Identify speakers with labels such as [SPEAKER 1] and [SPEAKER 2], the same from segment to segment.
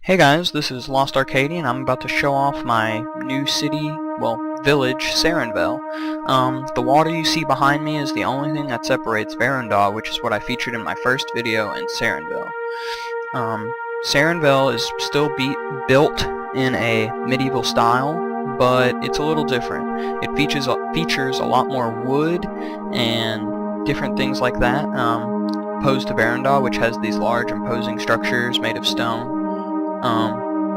[SPEAKER 1] Hey guys, this is Lost Arcadian. I'm about to show off my new city, well, village, Serenvale. The water you see behind me is the only thing that separates Veranda, which is what I featured in my first video, and Serenvale. Serenvale is still built in a medieval style, but it's a little different. It features a lot more wood and different things like that, opposed to Veranda, which has these large imposing structures made of stone.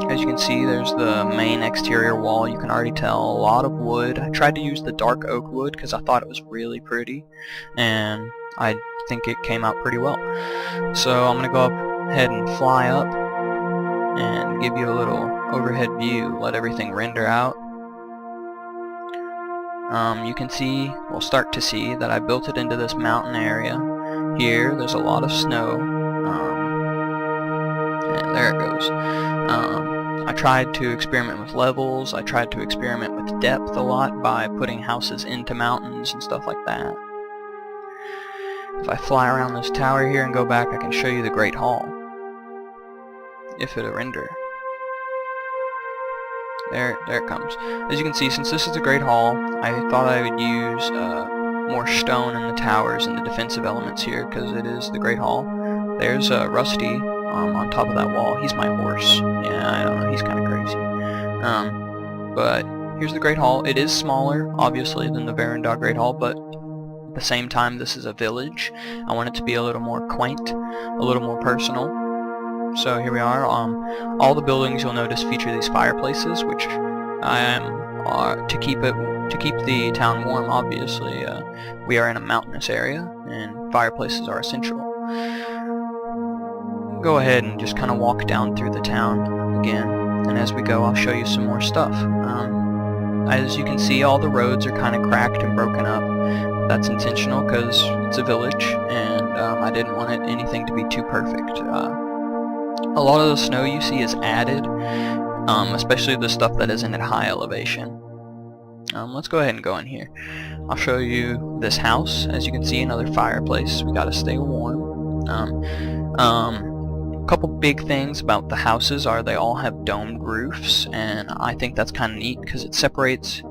[SPEAKER 1] As you can see, there's the main exterior wall. You can already tell a lot of wood. I tried to use the dark oak wood because I thought it was really pretty, and I think it came out pretty well. So I'm going to go ahead and fly up and give you a little overhead view, let everything render out. You can see, we'll start to see that I built it into this mountain area. Here, there's a lot of snow. And there it goes. I tried to experiment with levels. I tried to experiment with depth a lot by putting houses into mountains and stuff like that. If I fly around this tower here and go back, I can show you the Great Hall. If it'll render. There it comes. As you can see, since this is the Great Hall, I thought I would use more stone in the towers and the defensive elements here, because it is the Great Hall. There's Rusty on top of that wall. He's my horse. Yeah, I don't know, he's kind of crazy. But here's the Great Hall. It is smaller, obviously, than the Veranda Great Hall, but at the same time, this is a village. I want it to be a little more quaint, a little more personal. So here we are. All the buildings you'll notice feature these fireplaces, which to keep the town warm. Obviously, we are in a mountainous area, and fireplaces are essential. Go ahead and just kind of walk down through the town again, and as we go, I'll show you some more stuff. As you can see, all the roads are kind of cracked and broken up. That's intentional because it's a village, and I didn't want anything to be too perfect. A lot of the snow you see is added, especially the stuff that isn't at high elevation. Let's go ahead and go in here. I'll show you this house. As you can see, another fireplace. We gotta stay warm. A couple big things about the houses are they all have domed roofs, and I think that's kind of neat because it separates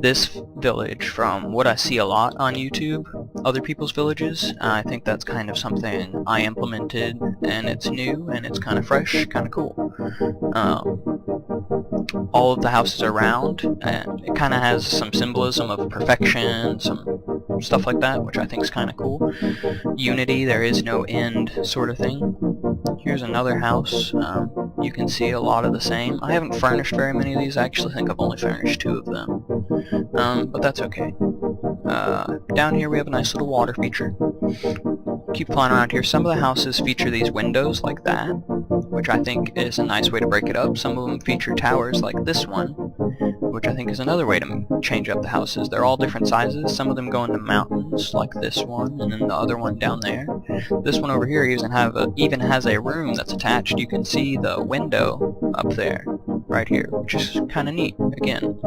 [SPEAKER 1] this village from what I see a lot on YouTube, other people's villages. I think that's kind of something I implemented, and it's new, and it's kind of fresh, kind of cool. All of the houses are round, and it kind of has some symbolism of perfection, some stuff like that, which I think is kind of cool. Unity, there is no end sort of thing. Here's another house. You can see a lot of the same. I haven't furnished very many of these. I actually think I've only furnished 2 of them. But that's okay. Down here we have a nice little water feature. Keep flying around here. Some of the houses feature these windows like that, which I think is a nice way to break it up. Some of them feature towers like this one, which I think is another way to change up the houses. They're all different sizes. Some of them go into mountains, like this one, and then the other one down there. This one over here even has a room that's attached. You can see the window up there, right here, which is kind of neat, again.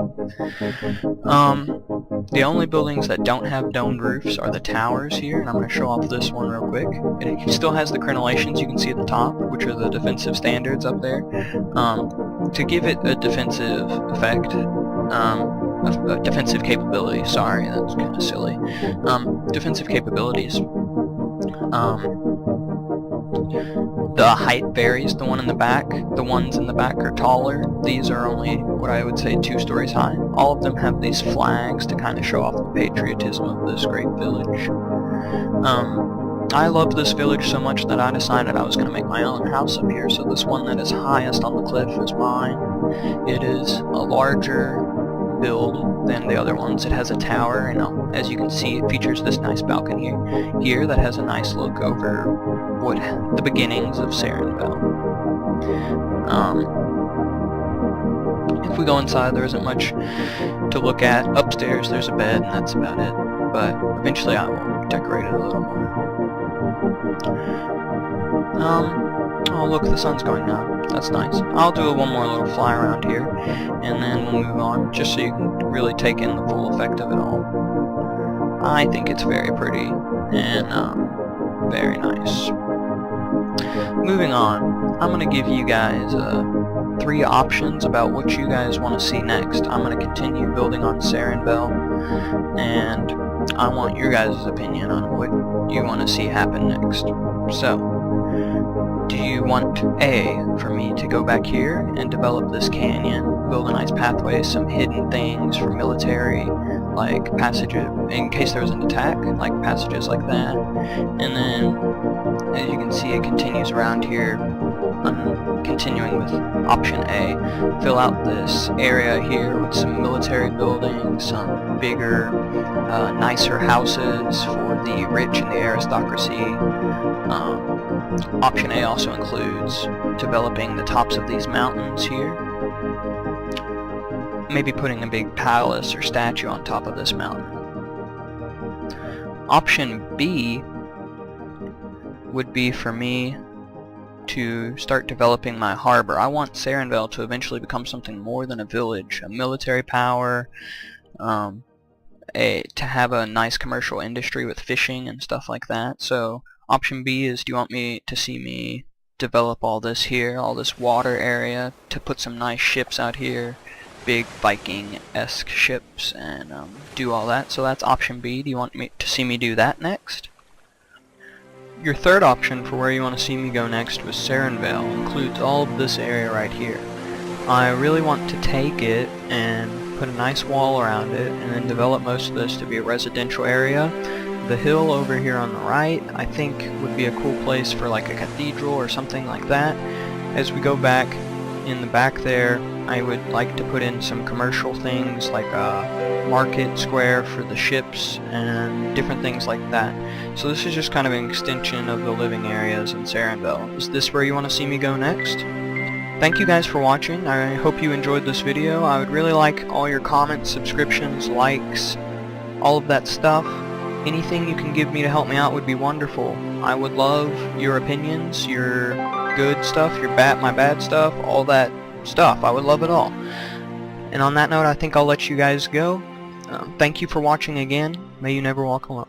[SPEAKER 1] The only buildings that don't have domed roofs are the towers here, and I'm going to show off this one real quick. It still has the crenellations you can see at the top, which are the defensive standards up there. To give it a defensive effect, a defensive capability, sorry, that's kind of silly. Defensive capabilities. The height varies. The ones in the back are taller. These are only what I would say 2 stories high. All of them have these flags to kind of show off the patriotism of this great village. I love this village so much that I decided I was going to make my own house up here. So this one that is highest on the cliff is mine. It is a larger build than the other ones. It has a tower, and as you can see, it features this nice balcony here that has a nice look over the beginnings of Serenvale. If we go inside, there isn't much to look at. Upstairs there's a bed, and that's about it, but eventually I will decorate it a little more. Oh look, the sun's going down. That's nice. I'll do one more little fly around here, and then we'll move on, just so you can really take in the full effect of it all. I think it's very pretty, and very nice. Moving on, I'm going to give you guys 3 options about what you guys want to see next. I'm going to continue building on Serenvale, and I want your guys' opinion on what you want to see happen next. So, do you want A, for me to go back here and develop this canyon, build a nice pathway, some hidden things for military, like passages, in case there was an attack, like passages like that, and then, as you can see, it continues around here. I'm continuing with option A, fill out this area here with some military buildings, some bigger, nicer houses for the rich and the aristocracy. Option A also includes developing the tops of these mountains here, maybe putting a big palace or statue on top of this mountain. Option B would be for me to start developing my harbor. I want Serenvale to eventually become something more than a village, a military power, to have a nice commercial industry with fishing and stuff like that. So option B is, do you want me to see me develop all this here, all this water area, to put some nice ships out here, big Viking-esque ships, and do all that? So that's option B. Do you want me to see me do that next? Your third option for where you want to see me go next with Serenvale includes all of this area right here. I really want to take it and put a nice wall around it and then develop most of this to be a residential area. The hill over here on the right I think would be a cool place for like a cathedral or something like that. As we go back, in the back there, I would like to put in some commercial things like a market square for the ships and different things like that. So this is just kind of an extension of the living areas in Serenvale. Is this where you want to see me go next? Thank you guys for watching. I hope you enjoyed this video. I would really like all your comments, subscriptions, likes, all of that stuff. Anything you can give me to help me out would be wonderful. I would love your opinions, your good stuff, your my bad stuff, all that stuff. I would love it all. And on that note, I think I'll let you guys go. Thank you for watching again. May you never walk alone.